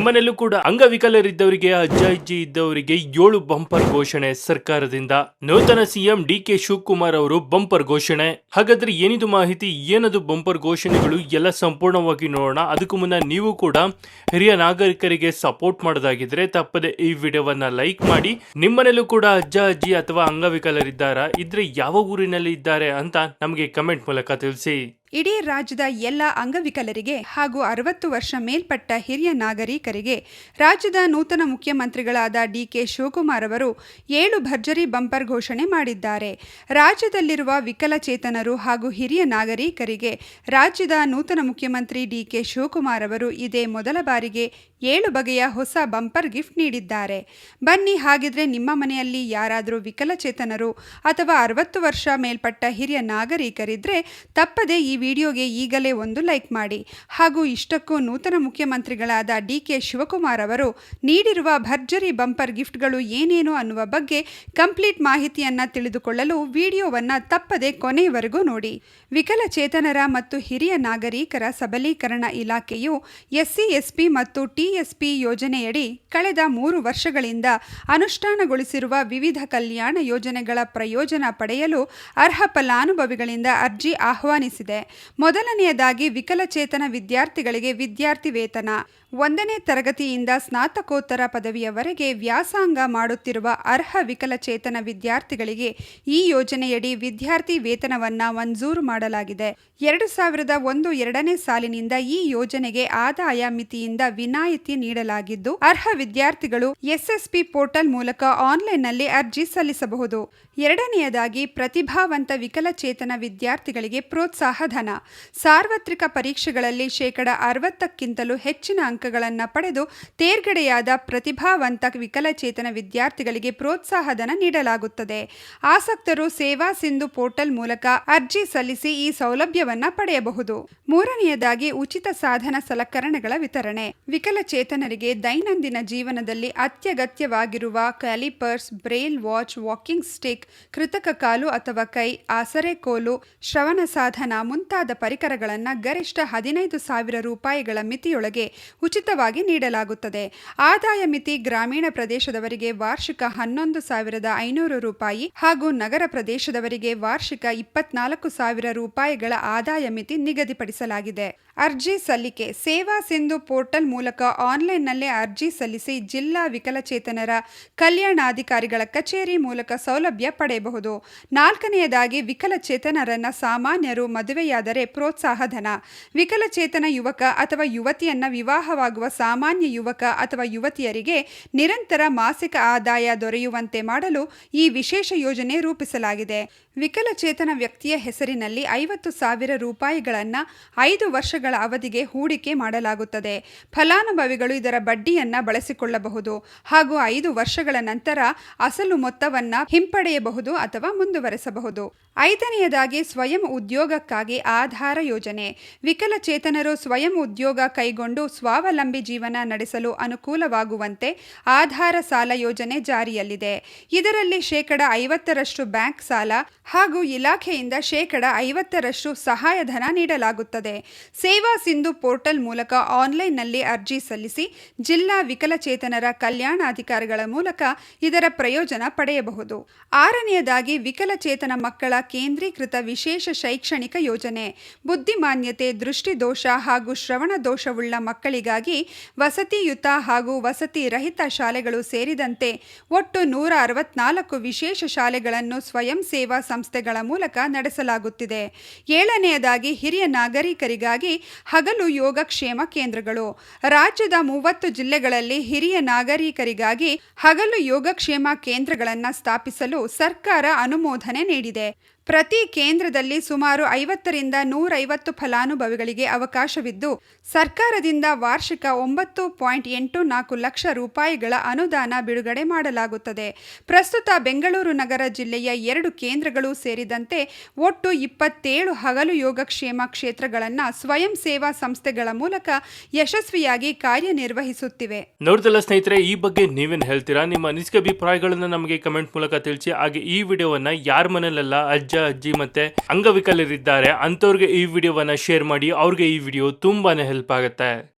ನಿಮ್ಮನೆಲ್ಲೂ ಕೂಡ ಅಂಗವಿಕಲರಿದ್ದವರಿಗೆ ಅಜ್ಜ ಅಜ್ಜಿ ಇದ್ದವರಿಗೆ 7 ಬಂಪರ್ ಘೋಷಣೆ ಸರ್ಕಾರದಿಂದ. ನೂತನ ಸಿಎಂ ಡಿಕೆ ಶಿವಕುಮಾರ್ ಅವರು ಬಂಪರ್ ಘೋಷಣೆ. ಹಾಗಾದ್ರೆ ಏನಿದು ಮಾಹಿತಿ, ಏನದು ಬಂಪರ್ ಘೋಷಣೆಗಳು ಎಲ್ಲ ಸಂಪೂರ್ಣವಾಗಿ ನೋಡೋಣ. ಅದಕ್ಕೂ ಮುನ್ನ ನೀವು ಕೂಡ ಹಿರಿಯ ನಾಗರಿಕರಿಗೆ ಸಪೋರ್ಟ್ ಮಾಡೋದಾಗಿದ್ರೆ ತಪ್ಪದೆ ಈ ವಿಡಿಯೋವನ್ನ ಲೈಕ್ ಮಾಡಿ. ನಿಮ್ಮನೆಲ್ಲೂ ಕೂಡ ಅಜ್ಜ ಅಜ್ಜಿ ಅಥವಾ ಅಂಗವಿಕಲರಿದ್ದಾರಾ, ಇದ್ರೆ ಯಾವ ಊರಿನಲ್ಲಿ ಇದ್ದಾರೆ ಅಂತ ನಮಗೆ ಕಮೆಂಟ್ ಮೂಲಕ ತಿಳಿಸಿ. ಇಡೀ ರಾಜ್ಯದ ಎಲ್ಲ ಅಂಗವಿಕಲರಿಗೆ ಹಾಗೂ 60 ವರ್ಷ ಮೇಲ್ಪಟ್ಟ ಹಿರಿಯ ನಾಗರಿಕರಿಗೆ ರಾಜ್ಯದ ನೂತನ ಮುಖ್ಯಮಂತ್ರಿಗಳಾದ ಡಿಕೆ ಶಿವಕುಮಾರ್ ಅವರು 7 ಭರ್ಜರಿ ಬಂಪರ್ ಘೋಷಣೆ ಮಾಡಿದ್ದಾರೆ. ರಾಜ್ಯದಲ್ಲಿರುವ ವಿಕಲಚೇತನರು ಹಾಗೂ ಹಿರಿಯ ನಾಗರಿಕರಿಗೆ ರಾಜ್ಯದ ನೂತನ ಮುಖ್ಯಮಂತ್ರಿ ಡಿಕೆ ಶಿವಕುಮಾರ್ ಅವರು ಇದೇ ಮೊದಲ ಬಾರಿಗೆ 7 ಬಗೆಯ ಹೊಸ ಬಂಪರ್ ಗಿಫ್ಟ್ ನೀಡಿದ್ದಾರೆ. ಬನ್ನಿ, ಹಾಗಿದ್ರೆ ನಿಮ್ಮ ಮನೆಯಲ್ಲಿ ಯಾರಾದರೂ ವಿಕಲಚೇತನರು ಅಥವಾ 60 ವರ್ಷ ಮೇಲ್ಪಟ್ಟ ಹಿರಿಯ ನಾಗರಿಕರಿದ್ರೆ ತಪ್ಪದೆ ಈ ವಿಡಿಯೋಗೆ ಈಗಲೇ ಒಂದು ಲೈಕ್ ಮಾಡಿ. ಹಾಗೂ ಇಷ್ಟಕ್ಕೂ ನೂತನ ಮುಖ್ಯಮಂತ್ರಿಗಳಾದ ಡಿಕೆ ಶಿವಕುಮಾರ್ ಅವರು ನೀಡಿರುವ ಭರ್ಜರಿ ಬಂಪರ್ ಗಿಫ್ಟ್ಗಳು ಏನೇನು ಅನ್ನುವ ಬಗ್ಗೆ ಕಂಪ್ಲೀಟ್ ಮಾಹಿತಿಯನ್ನು ತಿಳಿದುಕೊಳ್ಳಲು ವಿಡಿಯೋವನ್ನು ತಪ್ಪದೆ ಕೊನೆಯವರೆಗೂ ನೋಡಿ. ವಿಕಲಚೇತನರ ಮತ್ತು ಹಿರಿಯ ನಾಗರಿಕರ ಸಬಲೀಕರಣ ಇಲಾಖೆಯು ಎಸ್ಸಿ ಎಸ್ಪಿ ಮತ್ತು ಟಿಎಸ್ಪಿ ಯೋಜನೆಯಡಿ ಕಳೆದ 3 ವರ್ಷಗಳಿಂದ ಅನುಷ್ಠಾನಗೊಳಿಸಿರುವ ವಿವಿಧ ಕಲ್ಯಾಣ ಯೋಜನೆಗಳ ಪ್ರಯೋಜನ ಪಡೆಯಲು ಅರ್ಹ ಫಲಾನುಭವಿಗಳಿಂದ ಅರ್ಜಿ ಆಹ್ವಾನಿಸಿದೆ. ಮೊದಲನೆಯದಾಗಿ ವಿಕಲಚೇತನ ವಿದ್ಯಾರ್ಥಿಗಳಿಗೆ ವಿದ್ಯಾರ್ಥಿ ವೇತನ. 1ನೇ ತರಗತಿಯಿಂದ ಸ್ನಾತಕೋತ್ತರ ಪದವಿಯವರೆಗೆ ವ್ಯಾಸಂಗ ಮಾಡುತ್ತಿರುವ ಅರ್ಹ ವಿಕಲಚೇತನ ವಿದ್ಯಾರ್ಥಿಗಳಿಗೆ ಈ ಯೋಜನೆಯಡಿ ವಿದ್ಯಾರ್ಥಿ ವೇತನವನ್ನು ಮಂಜೂರು ಮಾಡಲಾಗಿದೆ. 2001-2ನೇ ಸಾಲಿನಿಂದ ಈ ಯೋಜನೆಗೆ ಆದಾಯ ಮಿತಿಯಿಂದ ವಿನಾಯಿತಿ ನೀಡಲಾಗಿದ್ದು, ಅರ್ಹ ವಿದ್ಯಾರ್ಥಿಗಳು ಎಸ್ಎಸ್ಪಿ ಪೋರ್ಟಲ್ ಮೂಲಕ ಆನ್ಲೈನ್ನಲ್ಲಿ ಅರ್ಜಿ ಸಲ್ಲಿಸಬಹುದು. ಎರಡನೆಯದಾಗಿ ಪ್ರತಿಭಾವಂತ ವಿಕಲಚೇತನ ವಿದ್ಯಾರ್ಥಿಗಳಿಗೆ ಪ್ರೋತ್ಸಾಹ ಧನ. ಸಾರ್ವತ್ರಿಕ ಪರೀಕ್ಷೆಗಳಲ್ಲಿ 60%ಕ್ಕಿಂತಲೂ ಹೆಚ್ಚಿನ ಅಂಕಗಳನ್ನು ಪಡೆದು ತೇರ್ಗಡೆಯಾದ ಪ್ರತಿಭಾವಂತ ವಿಕಲಚೇತನ ವಿದ್ಯಾರ್ಥಿಗಳಿಗೆ ಪ್ರೋತ್ಸಾಹ ಧನ ನೀಡಲಾಗುತ್ತದೆ. ಆಸಕ್ತರು ಸೇವಾ ಸಿಂಧು ಪೋರ್ಟಲ್ ಮೂಲಕ ಅರ್ಜಿ ಸಲ್ಲಿಸಿ ಈ ಸೌಲಭ್ಯವನ್ನ ಪಡೆಯಬಹುದು. ಮೂರನೆಯದಾಗಿ ಉಚಿತ ಸಾಧನ ಸಲಕರಣೆಗಳ ವಿತರಣೆ. ವಿಕಲಚೇತನರಿಗೆ ದೈನಂದಿನ ಜೀವನದಲ್ಲಿ ಅತ್ಯಗತ್ಯವಾಗಿರುವ calipers, braille watch, walking stick, ಕೃತಕ ಕಾಲು ಅಥವಾ ಕೈ, ಆಸರೆ ಕೋಲು, ಶ್ರವಣ ಸಾಧನ ಮುಂತಾದ ಪರಿಕರಗಳನ್ನು ಗರಿಷ್ಠ 15,000 ರೂಪಾಯಿಗಳ ಮಿತಿಯೊಳಗೆ ಉಚಿತವಾಗಿ ನೀಡಲಾಗುತ್ತದೆ. ಆದಾಯ ಮಿತಿ ಗ್ರಾಮೀಣ ಪ್ರದೇಶದವರಿಗೆ ವಾರ್ಷಿಕ 11,500 ರೂಪಾಯಿ ಹಾಗೂ ನಗರ ಪ್ರದೇಶದವರಿಗೆ ವಾರ್ಷಿಕ 24,000 ರೂಪಾಯಿಗಳ ಆದಾಯ ಮಿತಿ ನಿಗದಿಪಡಿಸಲಾಗಿದೆ. ಅರ್ಜಿ ಸಲ್ಲಿಕೆ. ಸೇವಾ ಸಿಂಧು ಪೋರ್ಟಲ್ ಮೂಲಕ ಆನ್ಲೈನ್ನಲ್ಲೇ ಅರ್ಜಿ ಸಲ್ಲಿಸಿ ಜಿಲ್ಲಾ ವಿಕಲಚೇತನರ ಕಲ್ಯಾಣಾಧಿಕಾರಿಗಳ ಕಚೇರಿ ಮೂಲಕ ಸೌಲಭ್ಯ ಪಡೆಯಬಹುದು. 4ನೇಯದಾಗಿ ವಿಕಲಚೇತನರನ್ನ ಸಾಮಾನ್ಯರು ಮದುವೆಯಾದರೆ ಪ್ರೋತ್ಸಾಹ ಧನ. ವಿಕಲಚೇತನ ಯುವಕ ಅಥವಾ ಯುವತಿಯನ್ನ ವಿವಾಹವಾಗುವ ಸಾಮಾನ್ಯ ಯುವಕ ಅಥವಾ ಯುವತಿಯರಿಗೆ ನಿರಂತರ ಮಾಸಿಕ ಆದಾಯ ದೊರೆಯುವಂತೆ ಮಾಡಲು ಈ ವಿಶೇಷ ಯೋಜನೆ ರೂಪಿಸಲಾಗಿದೆ. ವಿಕಲಚೇತನ ವ್ಯಕ್ತಿಯ ಹೆಸರಿನಲ್ಲಿ 50,000 ರೂಪಾಯಿಗಳನ್ನು 5 ವರ್ಷಗಳ ಅವಧಿಗೆ ಹೂಡಿಕೆ ಮಾಡಲಾಗುತ್ತದೆ. ಫಲಾನುಭವಿಗಳು ಇದರ ಬಡ್ಡಿಯನ್ನ ಬಳಸಿಕೊಳ್ಳಬಹುದು ಹಾಗೂ 5 ವರ್ಷಗಳ ನಂತರ ಅಸಲು ಮೊತ್ತವನ್ನು ಹಿಂಪಡೆಯಬಹುದು ಅಥವಾ ಮುಂದುವರೆಸಬಹುದು. 5ನೇಯದಾಗಿ ಸ್ವಯಂ ಉದ್ಯೋಗಕ್ಕಾಗಿ ಆಧಾರ ಯೋಜನೆ. ವಿಕಲಚೇತನರು ಸ್ವಯಂ ಉದ್ಯೋಗ ಕೈಗೊಂಡು ಸ್ವಾವಲಂಬಿ ಜೀವನ ನಡೆಸಲು ಅನುಕೂಲವಾಗುವಂತೆ ಆಧಾರ ಸಾಲ ಯೋಜನೆ ಜಾರಿಯಲ್ಲಿದೆ. ಇದರಲ್ಲಿ 50% ಬ್ಯಾಂಕ್ ಸಾಲ ಹಾಗೂ ಇಲಾಖೆಯಿಂದ 50% ಸಹಾಯಧನ ನೀಡಲಾಗುತ್ತದೆ. ಸೇವಾ ಸಿಂಧು ಪೋರ್ಟಲ್ ಮೂಲಕ ಆನ್ಲೈನ್ನಲ್ಲಿ ಅರ್ಜಿ ಸಲ್ಲಿಸಿ ಜಿಲ್ಲಾ ವಿಕಲಚೇತನರ ಕಲ್ಯಾಣಾಧಿಕಾರಿಗಳ ಮೂಲಕ ಇದರ ಪ್ರಯೋಜನ ಪಡೆಯಬಹುದು. 6ನೇಯದಾಗಿ ವಿಕಲಚೇತನ ಮಕ್ಕಳ ಕೇಂದ್ರೀಕೃತ ವಿಶೇಷ ಶೈಕ್ಷಣಿಕ ಯೋಜನೆ. ಬುದ್ಧಿಮಾನ್ಯತೆ, ದೃಷ್ಟಿದೋಷ ಹಾಗೂ ಶ್ರವಣ ದೋಷವುಳ್ಳ ಮಕ್ಕಳಿಗಾಗಿ ವಸತಿಯುತ ಹಾಗೂ ವಸತಿ ರಹಿತ ಶಾಲೆಗಳು ಸೇರಿದಂತೆ ಒಟ್ಟು 164 ವಿಶೇಷ ಶಾಲೆಗಳನ್ನು ಸ್ವಯಂ ಸೇವಾ ಸಂಸ್ಥೆಗಳ ಮೂಲಕ ನಡೆಸಲಾಗುತ್ತಿದೆ. 7ನೇಯದಾಗಿ ಹಿರಿಯ ನಾಗರಿಕರಿಗಾಗಿ ಹಗಲು ಯೋಗಕ್ಷೇಮ ಕೇಂದ್ರಗಳು. ರಾಜ್ಯದ 30 ಜಿಲ್ಲೆಗಳಲ್ಲಿ ಹಿರಿಯ ನಾಗರಿಕರಿಗಾಗಿ ಹಗಲು ಯೋಗಕ್ಷೇಮ ಕೇಂದ್ರಗಳನ್ನು ಸ್ಥಾಪಿಸಲು ಸರ್ಕಾರ ಅನುಮೋದನೆ ನೀಡಿದೆ. ಪ್ರತಿ ಕೇಂದ್ರದಲ್ಲಿ ಸುಮಾರು 50ರಿಂದ 150 ಫಲಾನುಭವಿಗಳಿಗೆ ಅವಕಾಶವಿದ್ದು, ಸರ್ಕಾರದಿಂದ ವಾರ್ಷಿಕ 9.84 ಲಕ್ಷ ರೂಪಾಯಿಗಳ ಅನುದಾನ ಬಿಡುಗಡೆ ಮಾಡಲಾಗುತ್ತದೆ. ಪ್ರಸ್ತುತ ಬೆಂಗಳೂರು ನಗರ ಜಿಲ್ಲೆಯ 2 ಕೇಂದ್ರಗಳು ಸೇರಿದಂತೆ ಒಟ್ಟು 27 ಹಗಲು ಯೋಗಕ್ಷೇಮ ಕ್ಷೇತ್ರಗಳನ್ನು ಸ್ವಯಂ ಸೇವಾ ಸಂಸ್ಥೆಗಳ ಮೂಲಕ ಯಶಸ್ವಿಯಾಗಿ ಕಾರ್ಯನಿರ್ವಹಿಸುತ್ತಿವೆ. ನೋಡಿದಲ್ಲ ಸ್ನೇಹಿತರೆ, ಈ ಬಗ್ಗೆ ನೀವೇನು ಹೇಳ್ತೀರಾ? ನಿಮ್ಮ ಅನಿಸಿಕೆ ಅಭಿಪ್ರಾಯಗಳನ್ನು ನಮಗೆ ಕಮೆಂಟ್ ಮೂಲಕ ತಿಳಿಸಿ. ಹಾಗೆ ಈ ವಿಡಿಯೋವನ್ನ ಯಾರ ಮನೆಯಲ್ಲೆಲ್ಲ ಅಜ್ಜ ಅಜ್ಜಿ ಮತ್ತೆ ಅಂಗವಿಕಲರಿದ್ದಾರೆ ಅಂತವ್ರಿಗೆ ಈ ವಿಡಿಯೋವನ್ನ ಶೇರ್ ಮಾಡಿ. ಅವ್ರಿಗೆ ಈ ವಿಡಿಯೋ ತುಂಬಾನೇ ಹೆಲ್ಪ್ ಆಗುತ್ತೆ.